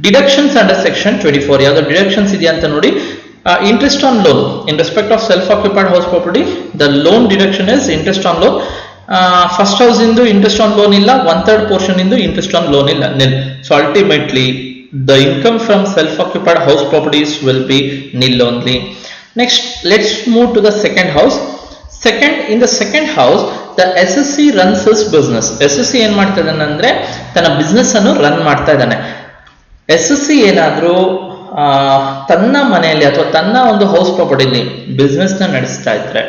ಡಿಡಕ್ಷನ್ಸ್ ಅಂಡರ್ ಸೆಕ್ಷನ್ 24 ಯಾವ್ದು ಡಿಡಕ್ಷನ್ಸ್ ಇದೆಯಾ ಅಂತ ನೋಡಿ. Interest on loan in respect of self-occupied house property, the loan deduction is interest on loan. First house indu interest on loan illa, 1/3 portion indu interest on loan illa, nil. So ultimately the income from self-occupied house properties will be nil only. Next, let's move to the second house. In the second house, the SSC runs his business. SSC ಏನ್ ಮಾಡ್ತಾ ಇದ್ದಾನೆ ಅಂದ್ರೆ ತನ್ನ business ಅನ್ನು run ಮಾಡ್ತಾ ಇದ್ದಾನೆ. SSC ಏನಾದ್ರೂ ತನ್ನ ಮನೆಯಲ್ಲಿ ಅಥವಾ ತನ್ನ ಒಂದು ಹೌಸ್ ಪ್ರಾಪರ್ಟಿಲಿ ಬಿಸ್ನೆಸ್ ನ ನಡೆಸ್ತಾ ಇದ್ರೆ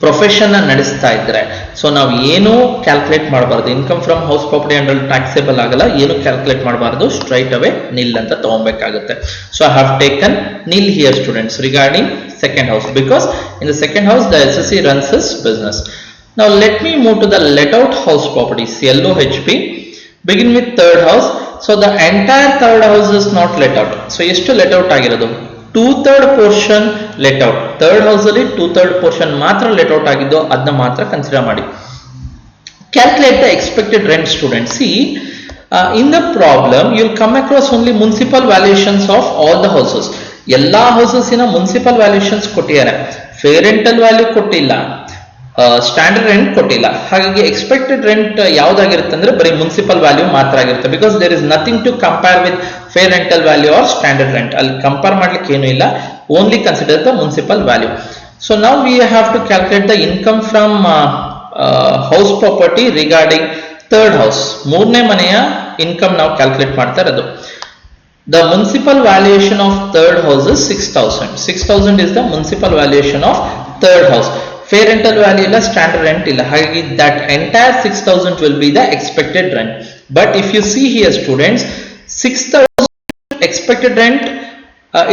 ಪ್ರೊಫೆಷನ್ ನಡೆಸ್ತಾ ಇದ್ರೆ ಸೊ ನಾವು ಏನು ಕ್ಯಾಲ್ಕುಲೇಟ್ ಮಾಡಬಾರ್ದು, income from house property under taxable ಆಗಲ್ಲ, ಏನು ಕ್ಯಾಲ್ಕುಲೇಟ್ ಮಾಡಬಾರ್ದು, ಸ್ಟ್ರೈಟ್ ಅವೇ ನಿಲ್ ಅಂತ ತಗೊಬೇಕಾಗುತ್ತೆ. So I have taken nil here students regarding second house because in the second house the SSE runs his business. Now let me move to the let out house properties, LOHP. Begin with third house. So the entire third house is not let out. So ಎಷ್ಟು let out ಆಗಿರೋದು, 2/3 portion let out. Third house ಅಲ್ಲಿ 2/3 portion ಮಾತ್ರ let out ಆಗಿದ್ದು, ಅದನ್ನ ಮಾತ್ರ consider ಮಾಡಿ. Calculate the expected rent students. See, in the problem you'll come across only municipal valuations of all the houses. ಎಲ್ಲಾ ಹೌಸಸ್ಸಿನ municipal ವ್ಯಾಲ್ಯೂಷನ್ಸ್ ಕೊಟ್ಟಿದ್ದಾರೆ, fair rental value ಕೊಟ್ಟಿಲ್ಲ, standard rent ಕೊಟ್ಟಿಲ್ಲ. ಹಾಗಾಗಿ ಎಕ್ಸ್ಪೆಕ್ಟೆಡ್ ರೆಂಟ್ ಯಾವ್ದಾಗಿರುತ್ತೆ ಅಂದ್ರೆ ಬರೀ ಮುನ್ಸಿಪಲ್ ವ್ಯಾಲ್ಯೂ ಮಾತ್ರ ಆಗಿರುತ್ತೆ. Because there is nothing to compare with fair rental value or standard rent. ಅಲ್ಲಿ ಕಂಪೇರ್ ಮಾಡ್ಲಿಕ್ಕೆ ಏನು ಇಲ್ಲ, only consider the municipal value. So now we have to calculate the income from house property regarding third house. ಮೂರನೇ ಮನೆಯ income ನಾವು calculate ಮಾಡ್ತಾ ಇರೋದು. The municipal valuation of third house is 6,000. 6,000 is the municipal valuation of third house. Fair rental value illa, standard rent illa. Hagi that entire 6,000 will be the expected rent. But if you see here students, 6,000 expected rent,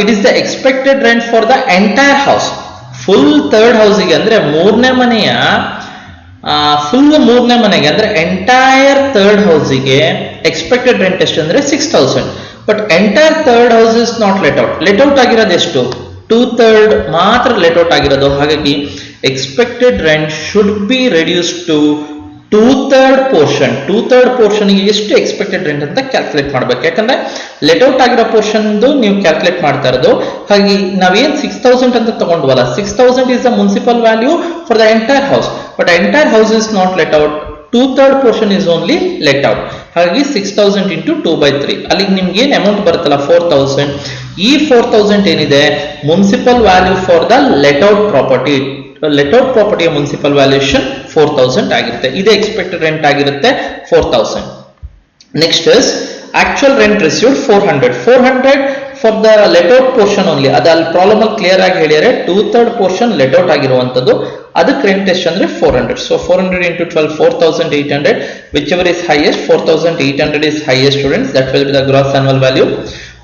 it is the expected rent for the entire house. Full third house ige andre ಮೂರನೇ ಮನೆಯ full ಮೂರನೇ ಮನೆಗೆ ಅಂದ್ರೆ entire third house ಗೆ expected rent ಎಷ್ಟು ಅಂದ್ರೆ 6,000. But entire third house is not let out. Let out ಆಗಿರೋದು ಎಷ್ಟು, 2/3 ಮಾತ್ರ ಲೆಟ್ ಔಟ್ ಆಗಿರೋದು. ಹಾಗಾಗಿ expected rent should be reduce to 2/3 portion. 2/3 portion ಗೆ ಎಷ್ಟು ಎಕ್ಸ್ಪೆಕ್ಟೆಡ್ ರೆಂಟ್ ಅಂತ ಕ್ಯಾಲ್ಕುಲೇಟ್ ಮಾಡ್ಬೇಕು. ಯಾಕಂದ್ರೆ ಲೆಟ್ ಔಟ್ ಆಗಿರೋ ಪೋರ್ಷನ್ ನೀವು ಕ್ಯಾಲ್ಕುಲೇಟ್ ಮಾಡ್ತಾ ಇರೋದು. ಹಾಗೆ ನಾವೇನ್ 6,000 ಅಂತ ತಗೊಂಡ್ವಲ್ಲ, 6,000 is the municipal value for the entire house. But entire house is not let out, 2/3 portion is only let out. ಹಾಗಾಗಿ 6,000 into 2/3 ಅಲ್ಲಿಗೆ ನಿಮ್ಗೆ ಏನು ಅಮೌಂಟ್ ಬರುತ್ತಲ್ಲ 4,000. ಈ 4,000 ಏನಿದೆ municipal value for the let out property. Let out ಪ್ರಾಪರ್ಟಿಯ municipal valuation 4,000 ಆಗಿರುತ್ತೆ. ಇದೇ ಎಕ್ಸ್ಪೆಕ್ಟೆಡ್ ರೆಂಟ್ ಆಗಿರುತ್ತೆ 4,000. Next is actual rent received 400. 400 for the let out portion only. ಅದು ಅಲ್ಲಿ ಪ್ರಾಬ್ಲಮ್ ಅಲ್ಲಿ ಕ್ಲಿಯರ್ ಆಗಿ ಹೇಳಿದರೆ 2/3 ಪೋರ್ಷನ್ ಲೆಟ್ ಔಟ್ ಆಗಿರುವಂತದ್ದು. ಅದಕ್ಕೆ ರೆಂಟ್ ಎಷ್ಟು ಅಂದ್ರೆ 400. So 400 into 12, 4,800. whichever is highest, 4,800 is highest students. That will be the gross annual value.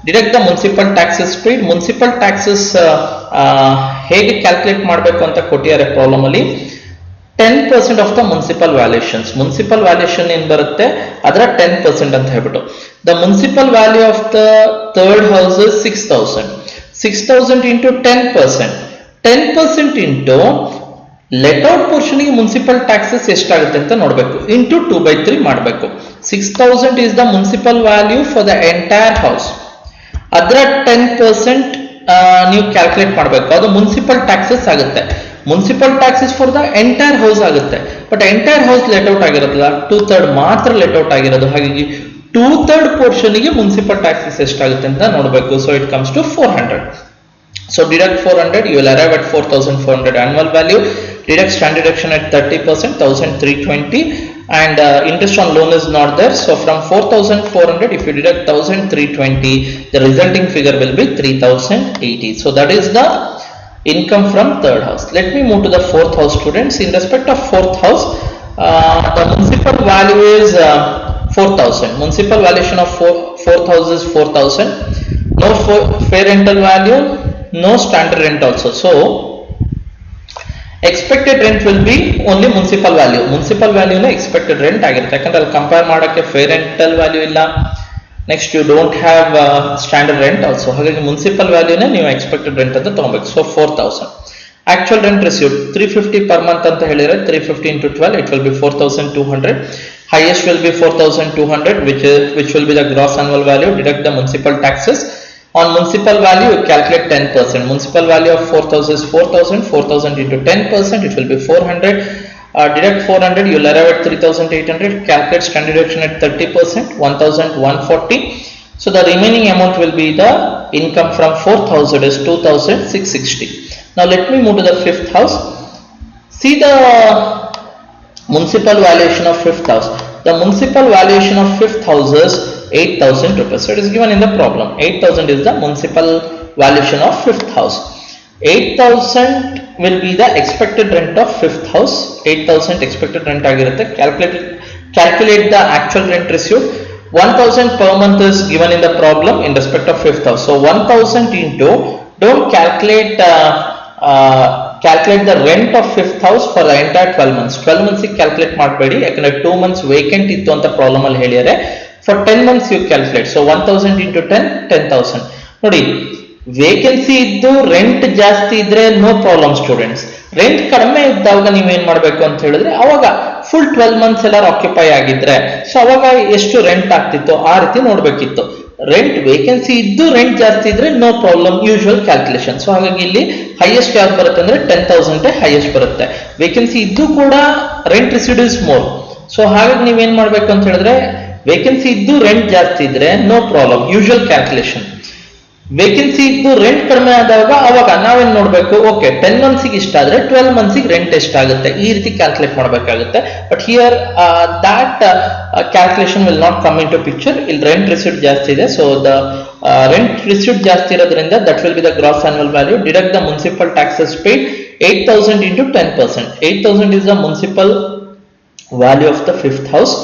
Deduct the municipal taxes paid. Municipal taxes ಹೇಗೆ ಕ್ಯಾಲ್ಕುಲೇಟ್ ಮಾಡಬೇಕು ಅಂತ ಕೊಟ್ಟಿದ್ದಾರೆ ಪ್ರಾಬ್ಲಮ್ ಅಲ್ಲಿ. 10% of the municipal valuations. Municipal valuation ಏನ್ ಬರುತ್ತೆ ಅದರ 10% ಅಂತ ಹೇಳ್ಬಿಟ್ಟು. The municipal value of the third house is 6,000. 6,000 into 10%. 10% into let out portion ಗೆ ಮುನ್ಸಿಪಲ್ ಟ್ಯಾಕ್ಸಸ್ ಎಷ್ಟಾಗುತ್ತೆ ಅಂತ ನೋಡಬೇಕು. ಇಂಟು 2/3 ಮಾಡಬೇಕು. 6,000 is the municipal value for the entire house. ಅದರ 10% ನೀವು ಕ್ಯಾಲ್ಕುಲೇಟ್ ಮಾಡಬೇಕು. ಅದು ಮುನ್ಸಿಪಲ್ ಟ್ಯಾಕ್ಸಸ್ ಆಗುತ್ತೆ. Municipal taxes for the entire house ಆಗುತ್ತೆ. But entire house let out ಆಗಿರೋದಿಲ್ಲ, 2/3 ಮಾತ್ರ ಲೆಟ್ ಔಟ್ ಆಗಿರೋದು. ಹಾಗಾಗಿ 2/3 ಪೋರ್ಷನ್ ಗೆ ಮುನ್ಸಿಪಲ್ ಟ್ಯಾಕ್ಸಸ್ ಎಷ್ಟಾಗುತ್ತೆ ಅಂತ ನೋಡಬೇಕು. So it comes to 400. So deduct 400, you will arrive at 4,400 annual value. Deduct standard deduction at 30%, 1,320, and interest on loan is not there. So from 4,400, if you deduct 1,320, the resulting figure will be 3,080. So that is the income from third house. Let me move to the fourth house students. In respect of fourth house, the municipal value is 4,000. Municipal valuation of fourth house is 4,000. No fair rental value, no standard rent also. So expected rent will be only municipal value. Municipal value na expected rent ಆಗಿರುತ್ತೆ. ಯಾಕಂದ್ರೆ ಅಲ್ಲಿ compare ಮಾಡೋಕ್ಕೆ fair rental value ಇಲ್ಲ. Next you don't have standard rent also. ಹಾಗಾಗಿ municipal ವ್ಯಾಲ್ಯೂನ ನೀವು expected rent ಅಂತ ತಗೋಬೇಕು. So 4,000. Actual rent received 350 per month ಅಂತ ಹೇಳಿದ್ರೆ 350 into 12, it will be 4,200. Highest will be 4,200, which will be the gross annual value. Deduct the municipal taxes. On municipal value, you calculate 10%. Municipal value of 4,000 is 4,000. 4,000 into 10%, it will be 400. Deduct 400, you will arrive at 3,800. Calculate standard deduction at 30%, 1,140. So the remaining amount will be the income from fourth house, it is 2,660. Now let me move to the fifth house. See the municipal valuation of fifth house. The municipal valuation of fifth house is 8,000 rupees. So it is given in the problem. 8,000 is the municipal valuation of fifth house. 8,000 will be the expected rent of fifth house. 8,000 expected rent ಆಗಿರುತ್ತೆ. Calculate the actual rent received. 1,000 per month is given in the problem in respect of fifth house. So 1,000 into, don't calculate calculate the rent of fifth house for the entire 12 months. 12 months calculate ಮಾಡಬೇಡಿ, ಯಾಕಂದ್ರೆ 2 months vacant ಇತ್ತು ಅಂತ problem ಅಲ್ಲಿ ಹೇಳಿದರೆ. For 10 months you calculate. So 1,000 into 10, 10,000. ನೋಡಿ, vacancy ಇದ್ದು rent ಜಾಸ್ತಿ ಇದ್ರೆ ನೋ ಪ್ರಾಬ್ಲಮ್ ಸ್ಟೂಡೆಂಟ್ಸ್. ರೆಂಟ್ ಕಡಿಮೆ ಇದ್ದಾಗ ನೀವೇನ್ ಮಾಡ್ಬೇಕು ಅಂತ ಹೇಳಿದ್ರೆ, ಅವಾಗ ಫುಲ್ 12 ಮಂತ್ಸ್ ಎಲ್ಲ ಆಕ್ಯುಪೈ ಆಗಿದ್ರೆ ಸೊ ಅವಾಗ ಎಷ್ಟು ರೆಂಟ್ ಆಗ್ತಿತ್ತು ಆ ರೀತಿ ನೋಡ್ಬೇಕಿತ್ತು. ರೆಂಟ್ ವೇಕೆನ್ಸಿ ಇದ್ದು ರೆಂಟ್ ಜಾಸ್ತಿ ಇದ್ರೆ no problem, usual calculation. So ಹಾಗಾಗಿ ಇಲ್ಲಿ ಹೈಯೆಸ್ಟ್ ಯಾವ್ದು ಬರುತ್ತೆ ಅಂದ್ರೆ 10,000 ಹೈಯೆಸ್ಟ್ ಬರುತ್ತೆ. ವೇಕೆನ್ಸಿ ಇದ್ದು ಕೂಡ rent received is more. So ಹಾಗಾಗಿ ನೀವೇನ್ ಮಾಡ್ಬೇಕು ಅಂತ ಹೇಳಿದ್ರೆ, ವೇಕೆನ್ಸಿ ಇದ್ದು ರೆಂಟ್ ಜಾಸ್ತಿ ಇದ್ರೆ no problem, usual calculation. Vacancy ಇದ್ದು ರೆಂಟ್ ಕಡಿಮೆ ಆದಾಗ ಅವಾಗ ನಾವೇನ್ ನೋಡ್ಬೇಕು, ಓಕೆ 10 ಮಂತ್ಸಿಗೆ ಇಷ್ಟ ಆದ್ರೆ 12 ಮಂತ್ಸಿಗೆ ರೆಂಟ್ ಎಷ್ಟಾಗುತ್ತೆ ಈ ರೀತಿ ಕ್ಯಾಲ್ಕುಲೇಟ್ ಮಾಡಬೇಕಾಗುತ್ತೆ. But here that calculation will not come into picture. ಇಲ್ಲಿ ರೆಂಟ್ ರಿಸೀವ್ಡ್ ಜಾಸ್ತಿ ಇದೆ. ಸೊ ದ ರೆಂಟ್ ರಿಸೀವ್ಡ್ ಜಾಸ್ತಿ ಇರೋದ್ರಿಂದ that will be the gross annual value. Deduct the municipal taxes paid. 8,000 into 10%. 8,000 is the municipal value of the fifth house.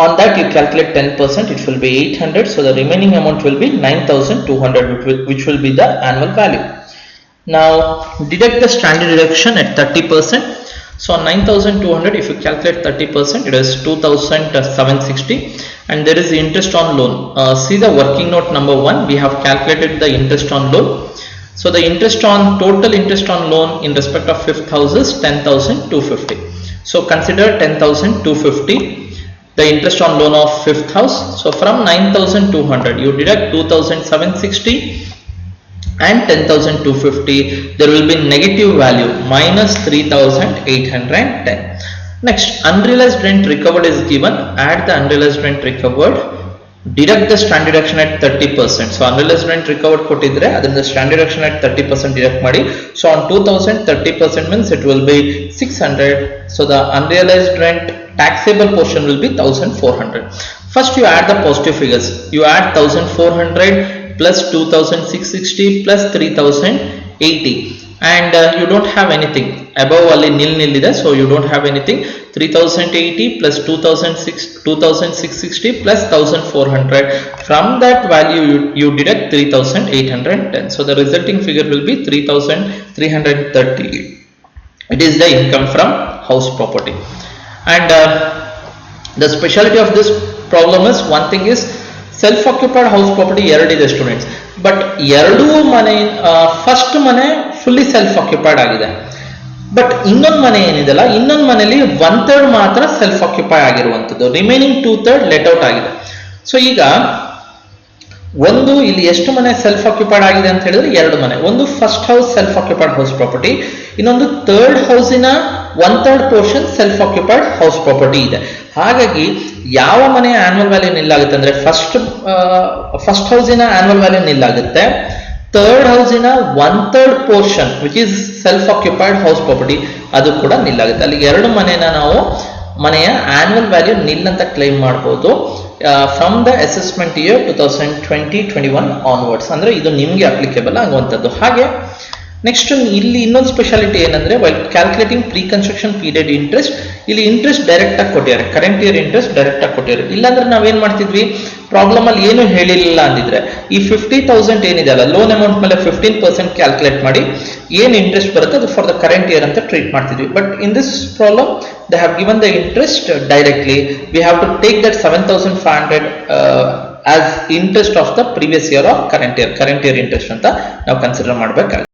On that you calculate 10%, it will be 800. So the remaining amount will be 9,200, which will be the annual value. Now deduct the standard deduction at 30%. So 9,200, if you calculate 30%, it is 2,760. And there is the interest on loan. See the working note number 1, we have calculated the interest on loan. So the total interest on loan in respect of fifth house is 10,250. So consider 10,250 the interest on loan of fifth house. So from 9,200 you deduct 2,760 and 10,250. There will be negative value minus 3,810. Next, unrealized rent recovered is given. Add the unrealized rent recovered. Deduct the standard deduction at 30%. So unrealized rent recovered ಕೊಟ್ಟಿದ್ರೆ ಅದರಿಂದ standard deduction at 30% deduct ಮಾಡಿ. So on 2,000 30% means it will be 600. So the unrealized rent taxable portion will be 1,400. First you add the positive figures. You add 1,400 plus 2,660 plus 3,080 and you don't have anything above only nil ide, so you don't have anything. 3,080 plus 2,660 plus 1,400. From that value you deduct 3,810. So the resulting figure will be 3,330. It is the income from house property. And the specialty of this problem is, one thing is self-occupied house property ಎರಡಿದೆ students. But ಎರಡೂ ಮನೆ first ಮನೆ fully self occupied ಆಗಿದೆ. But ಇನ್ನೊಂದು ಮನೆ ಏನಿದೆಲ್ಲ, ಇನ್ನೊಂದು ಮನೆಯಲ್ಲಿ 1/3 ಮಾತ್ರ ಸೆಲ್ಫ್ ಆಕ್ಯುಪೈ ಆಗಿರುವಂಥದ್ದು, ರಿಮೈನಿಂಗ್ 2/3 ಲೆಟ್ ಔಟ್ ಆಗಿದೆ. ಸೊ ಈಗ ಒಂದು ಇಲ್ಲಿ ಎಷ್ಟು ಮನೆ ಸೆಲ್ಫ್ ಆಕ್ಯುಪೈಡ್ ಆಗಿದೆ ಅಂತ ಹೇಳಿದ್ರೆ 2 ಮನೆ. ಒಂದು first house self occupied house property, ಇನ್ನೊಂದು ಥರ್ಡ್ ಹೌಸಿನ 1/3 portion self occupied house property ಇದೆ. ಹಾಗಾಗಿ ಯಾವ ಮನೆಯ ಆನ್ಯುವಲ್ ವ್ಯಾಲ್ಯೂ ನಿಲ್ಲಾಗುತ್ತೆ ಅಂದ್ರೆ ಫಸ್ಟ್ ಹೌಸಿನ ಆನ್ಯುವಲ್ ವ್ಯಾಲ್ಯೂ ನಿಲ್ಲಾಗುತ್ತೆ. ಥರ್ಡ್ ಹೌಸಿನ 1/3 portion which is self occupied house property ಅದು ಕೂಡ ನಿಲ್ಲಾಗುತ್ತೆ. ಅಲ್ಲಿ 2 ಮನೆನ ನಾವು ಮನೆಯ ಆನ್ಯುವಲ್ ವ್ಯಾಲ್ಯೂ ನಿಲ್ ಅಂತ ಕ್ಲೈಮ್ ಮಾಡಬಹುದು from the assessment year 2020-21 onwards. ಅಂದ್ರೆ ಇದು ನಿಮ್ಗೆ ಅಪ್ಲಿಕೇಬಲ್ ಆಗುವಂಥದ್ದು. ಹಾಗೆ ನೆಕ್ಸ್ಟ್ ಇಲ್ಲಿ ಇನ್ನೊಂದು ಸ್ಪೆಷಾಲಿಟಿ ಏನಂದ್ರೆ, while calculating pre construction period interest, ಇಲ್ಲಿ ಇಂಟ್ರೆಸ್ಟ್ ಡೈರೆಕ್ಟ್ ಆಗಿ ಕೊಟ್ಟಿದ್ದಾರೆ, ಕರೆಂಟ್ ಇಯರ್ ಇಂಟ್ರೆಸ್ಟ್ ಡೈರೆಕ್ಟ್ ಆಗಿ ಕೊಟ್ಟಿದ್ದಾರೆ. ಇಲ್ಲಾಂದ್ರೆ ನಾವೇನ್ ಮಾಡ್ತಿದ್ವಿ, ಪ್ರಾಬ್ಲಮ್ ಅಲ್ಲಿ ಏನು ಹೇಳಿರಲಿಲ್ಲ ಅಂದಿದ್ರೆ ಈ 50,000 ಏನಿದೆ ಅಲ್ಲ ಲೋನ್ ಅಮೌಂಟ್ ಮೇಲೆ 15% ಕ್ಯಾಲ್ಕುಲೇಟ್ ಮಾಡಿ ಏನ್ ಇಂಟ್ರೆಸ್ಟ್ ಬರುತ್ತೆ ಅದು ಫಾರ್ ದ ಕರೆಂಟ್ ಇಯರ್ ಅಂತ ಟ್ರೀಟ್ ಮಾಡ್ತಿದ್ವಿ. But in this problem they have given the interest directly. We have to take that 7,500 as interest of the previous year of current year interest ಅಂತ ನಾವು consider ಮಾಡಬೇಕಾಗುತ್ತೆ.